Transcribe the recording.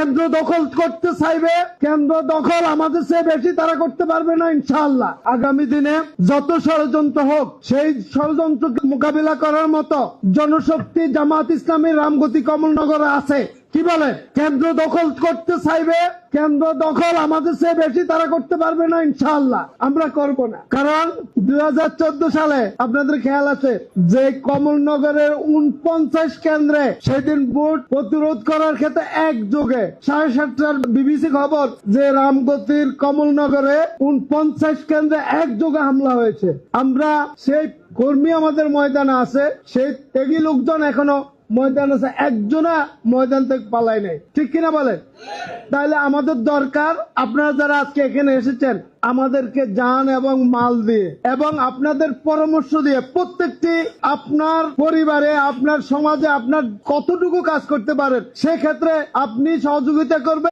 কেন্দ্র দখল করতে চাইবে, কেন্দ্র দখল আমাদের চেয়ে বেশি তারা করতে পারবে না ইনশাআল্লাহ। আগামী দিনে যত ষড়যন্ত্র হোক, সেই ষড়যন্ত্রকে মোকাবিলা করার মতো জনশক্তি জামাত ইসলামী রামগতি কমলনগরে আছে। কি বলে? কেন্দ্র দখল করতে চাইবে, কেন্দ্র দখল আমাদের চেয়ে বেশি তারা করতে পারবে না ইনশাআল্লাহ। আমরা করব না, কারণ 2014 সালে আপনাদের খেয়াল আছে যে কমলনগরের 49 কেন্দ্রে সেদিন ভোট প্রতিরোধ করার ক্ষেত্রে একযোগে 7:30টার বিবিসি খবর যে রামগতির কমলনগরে 49 কেন্দ্রে একযোগে হামলা হয়েছে। আমরা সেই কর্মী আমাদের ময়দানে আছে, সেই ত্যাগী লোকজন এখনো ময়দান আছে, একজনা ময়দান থেকে পালাই নাই। ঠিক কিনা বলেন? তাহলে আমাদের দরকার, আপনারা যারা আজকে এখানে এসেছেন, আমাদেরকে জান এবং মাল দিয়ে এবং আপনাদের পরামর্শ দিয়ে প্রত্যেকটি আপনার পরিবারে, আপনার সমাজে আপনার কতটুকু কাজ করতে পারেন, সেক্ষেত্রে আপনি সহযোগিতা করবেন।